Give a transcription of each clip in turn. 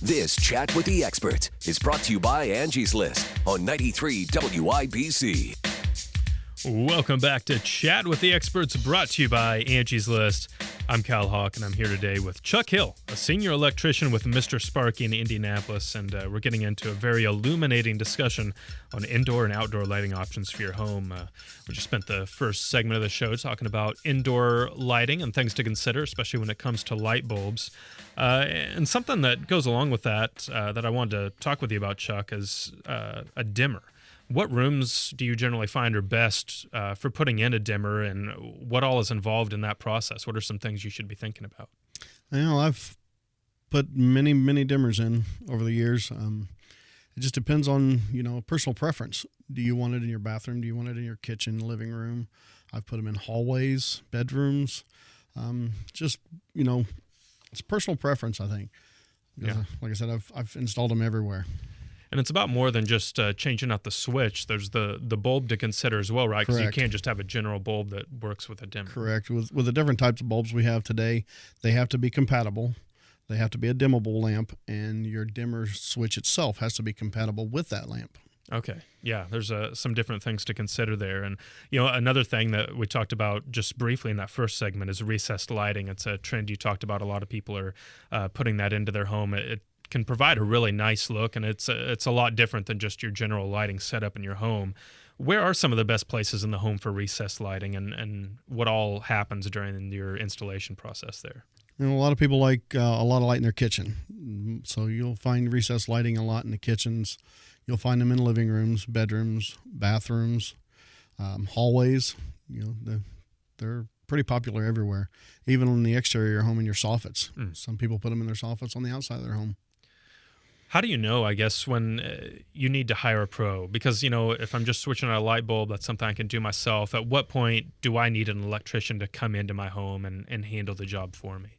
This Chat with the Expert is brought to you by Angie's List on 93 WIBC. Welcome back to Chat with the Experts, brought to you by Angie's List. I'm Cal Hawk, and I'm here today with Chuck Hill, a senior electrician with Mr. Sparky in Indianapolis, and we're getting into a very illuminating discussion on indoor and outdoor lighting options for your home. We just spent the first segment of the show talking about indoor lighting and things to consider, especially when it comes to light bulbs. And something that goes along with that that I wanted to talk with you about, Chuck, is a dimmer. What rooms do you generally find are best for putting in a dimmer, and what all is involved in that process? What are some things you should be thinking about? I've put many dimmers in over the years. It just depends on, personal preference. Do you want it in your bathroom? Do you want it in your kitchen, living room? I've put them in hallways, bedrooms. It's personal preference, I think. Yeah. Like I said, I've installed them everywhere. And it's about more than just changing out the switch. There's the bulb to consider as well, right? Because you can't just have a general bulb that works with a dimmer. Correct. With the different types of bulbs we have today, they have to be compatible. They have to be a dimmable lamp, and your dimmer switch itself has to be compatible with that lamp. Okay. Yeah, there's some different things to consider there. And, another thing that we talked about just briefly in that first segment is recessed lighting. It's a trend you talked about. A lot of people are putting that into their home. It can provide a really nice look, and it's a lot different than just your general lighting setup in your home. Where are some of the best places in the home for recessed lighting, and what all happens during your installation process there? A lot of people like a lot of light in their kitchen. So you'll find recessed lighting a lot in the kitchens. You'll find them in living rooms, bedrooms, bathrooms, hallways. They're pretty popular everywhere, even on the exterior of your home in your soffits. Some people put them in their soffits on the outside of their home. How do you know, I guess, when you need to hire a pro? Because, if I'm just switching out a light bulb, that's something I can do myself. At what point do I need an electrician to come into my home and handle the job for me?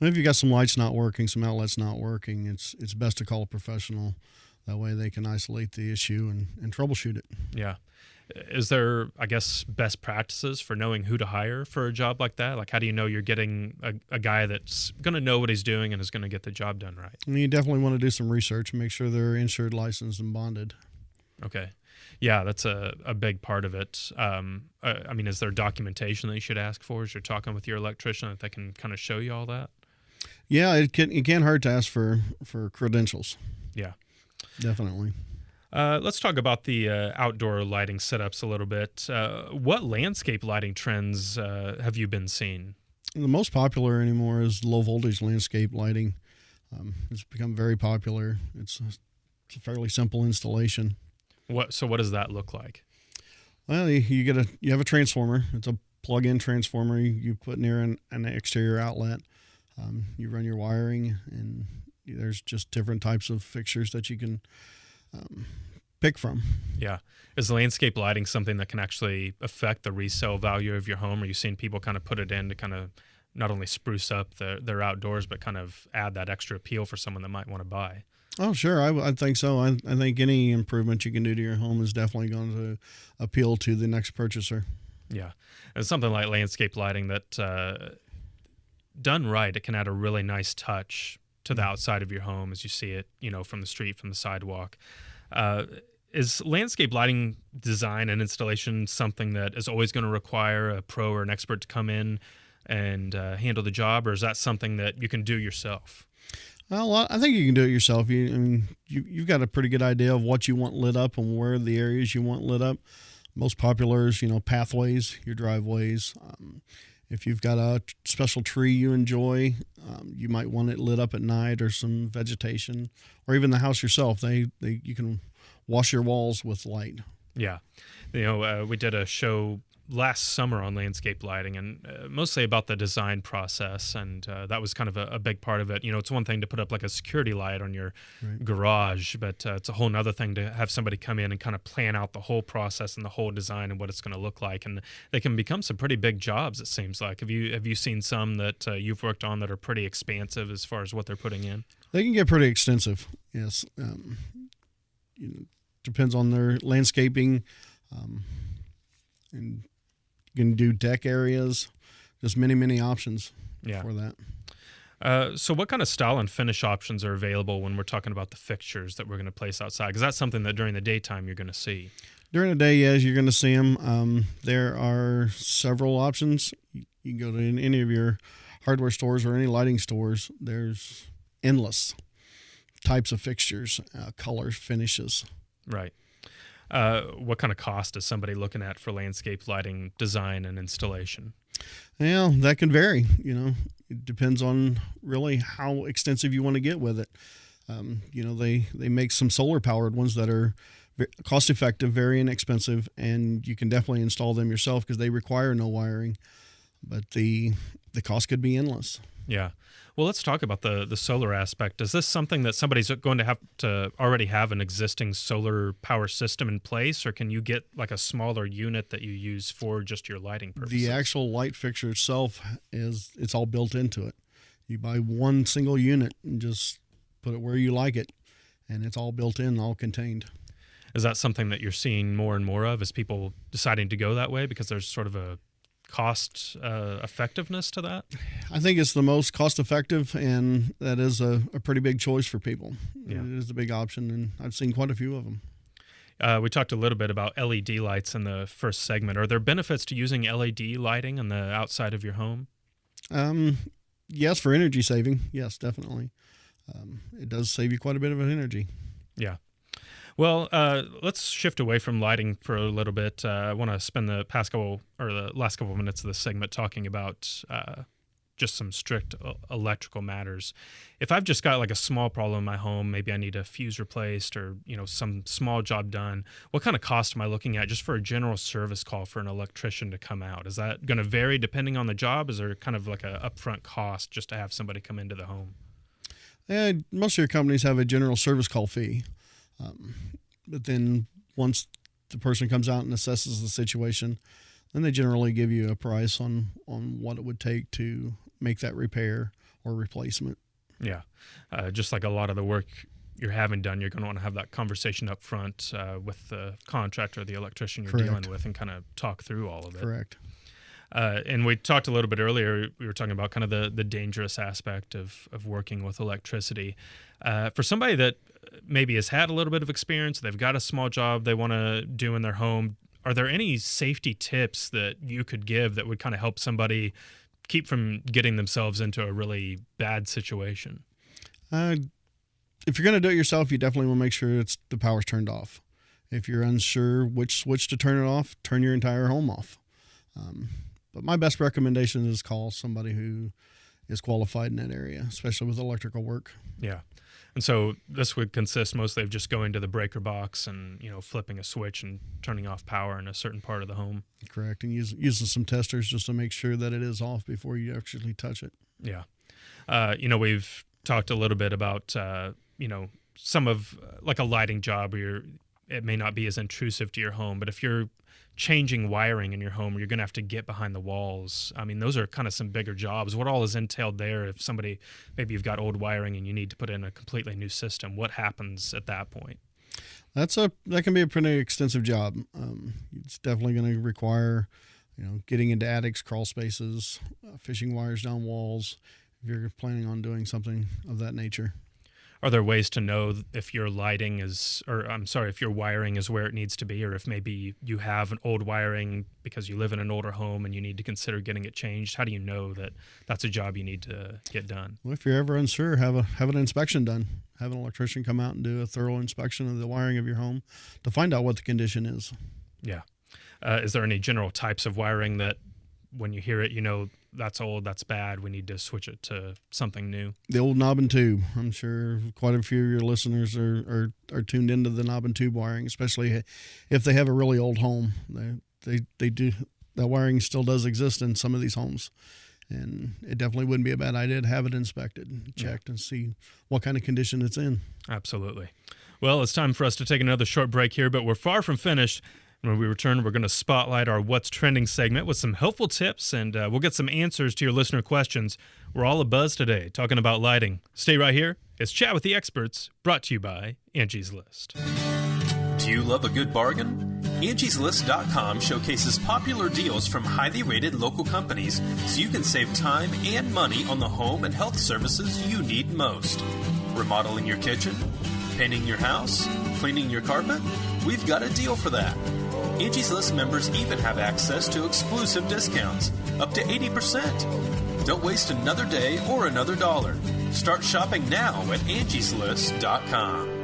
If you got some lights not working, some outlets not working, it's best to call a professional. That way they can isolate the issue and troubleshoot it. Yeah. Is there, I guess, best practices for knowing who to hire for a job like that? Like, how do you know you're getting a guy that's going to know what he's doing and is going to get the job done right? You definitely want to do some research and make sure they're insured, licensed, and bonded. Okay. Yeah, that's a big part of it. Is there documentation that you should ask for as you're talking with your electrician that they can kind of show you all that? Yeah, it can't hurt to ask for credentials. Yeah. Definitely. Let's talk about the outdoor lighting setups a little bit. What landscape lighting trends have you been seeing? The most popular anymore is low voltage landscape lighting. It's become very popular. It's a fairly simple installation. So what does that look like? Well, you have a transformer. It's a plug-in transformer. You put near an exterior outlet. You run your wiring, and there's just different types of fixtures that you can pick from. Yeah. Is landscape lighting something that can actually affect the resale value of your home? Are you seeing people kind of put it in to kind of not only spruce up their outdoors, but kind of add that extra appeal for someone that might want to buy? Oh, sure. I think so. I think any improvement you can do to your home is definitely going to appeal to the next purchaser. Yeah. And something like landscape lighting that done right, it can add a really nice touch to the outside of your home as you see it, from the street, from the sidewalk. Is landscape lighting design and installation something that is always going to require a pro or an expert to come in and handle the job, or is that something that you can do yourself? Well, I think you can do it yourself. You've got a pretty good idea of what you want lit up and where the areas you want lit up. Most popular is, pathways, your driveways. If you've got a special tree you enjoy, you might want it lit up at night, or some vegetation, or even the house yourself. You can wash your walls with light. Yeah. We did a show last summer on landscape lighting, and mostly about the design process, and that was kind of a big part of it. It's one thing to put up like a security light on your garage, but it's a whole nother thing to have somebody come in and kind of plan out the whole process and the whole design and what it's going to look like, and they can become some pretty big jobs, it seems like. Have you seen some that you've worked on that are pretty expansive as far as what they're putting in? They can get pretty extensive, yes. Depends on their landscaping, and you can do deck areas, just many options for that. So what kind of style and finish options are available when we're talking about the fixtures that we're going to place outside? Because that's something that during the daytime you're going to see. During the day, yes, you're going to see them. There are several options. You can go to any of your hardware stores or any lighting stores. There's endless types of fixtures, colors, finishes. Right. What kind of cost is somebody looking at for landscape lighting design and installation? Well, that can vary. It depends on really how extensive you want to get with it. They make some solar powered ones that are cost effective, very inexpensive, and you can definitely install them yourself because they require no wiring. But the cost could be endless. Yeah. Well, let's talk about the solar aspect. Is this something that somebody's going to have to already have an existing solar power system in place, or can you get like a smaller unit that you use for just your lighting purposes? The actual light fixture itself it's all built into it. You buy one single unit and just put it where you like it, and it's all built in, all contained. Is that something that you're seeing more and more of? Is people deciding to go that way because there's sort of a cost effectiveness to that? I think it's the most cost effective, and that is a pretty big choice for people. Yeah. It is a big option, and I've seen quite a few of them. We talked a little bit about LED lights in the first segment. Are there benefits to using LED lighting on the outside of your home? Yes, for energy saving. Yes, definitely. It does save you quite a bit of energy. Yeah. Well, let's shift away from lighting for a little bit. I want to spend the last couple of minutes of this segment talking about just some strict electrical matters. If I've just got like a small problem in my home, maybe I need a fuse replaced or some small job done, what kind of cost am I looking at just for a general service call for an electrician to come out? Is that going to vary depending on the job? Is there kind of like a upfront cost just to have somebody come into the home? Most of your companies have a general service call fee. But then once the person comes out and assesses the situation, then they generally give you a price on what it would take to make that repair or replacement. Yeah. Just like a lot of the work you're having done, you're going to want to have that conversation up front with the contractor, the electrician you're dealing with, and kind of talk through all of it. Correct. And we talked a little bit earlier, we were talking about kind of the dangerous aspect of working with electricity. For somebody that maybe has had a little bit of experience, they've got a small job they want to do in their home, are there any safety tips that you could give that would kind of help somebody keep from getting themselves into a really bad situation? If you're going to do it yourself, you definitely want to make sure the power's turned off. If you're unsure which switch to turn it off, turn your entire home off. But my best recommendation is call somebody who is qualified in that area, especially with electrical work. Yeah. And so this would consist mostly of just going to the breaker box and, flipping a switch and turning off power in a certain part of the home. Correct. And using some testers just to make sure that it is off before you actually touch it. Yeah. We've talked a little bit about, some of like a lighting job where it may not be as intrusive to your home, but if you're changing wiring in your home, you're going to have to get behind the walls. I mean, those are kind of some bigger jobs. What all is entailed there? If maybe you've got old wiring and you need to put in a completely new system, what happens at that point? That can be a pretty extensive job. It's definitely going to require, getting into attics, crawl spaces, fishing wires down walls, if you're planning on doing something of that nature. Are there ways to know if your if your wiring is where it needs to be, or if maybe you have an old wiring because you live in an older home and you need to consider getting it changed? How do you know that that's a job you need to get done? Well, if you're ever unsure, have an inspection done. Have an electrician come out and do a thorough inspection of the wiring of your home to find out what the condition is. Yeah. Is there any general types of wiring that when you hear it, that's old, that's bad, we need to switch it to something new? The old knob and tube. I'm sure quite a few of your listeners are tuned into the knob and tube wiring, especially if they have a really old home. They do. That wiring still does exist in some of these homes, and it definitely wouldn't be a bad idea to have it inspected, checked, and see what kind of condition it's in. Absolutely. Well, it's time for us to take another short break here, but we're far from finished. When we return, we're going to spotlight our What's Trending segment with some helpful tips, and we'll get some answers to your listener questions. We're all abuzz today, talking about lighting. Stay right here. It's Chat with the Experts, brought to you by Angie's List. Do you love a good bargain? Angie'sList.com showcases popular deals from highly rated local companies so you can save time and money on the home and health services you need most. Remodeling your kitchen? Painting your house? Cleaning your carpet? We've got a deal for that. Angie's List members even have access to exclusive discounts, up to 80%. Don't waste another day or another dollar. Start shopping now at Angie'sList.com.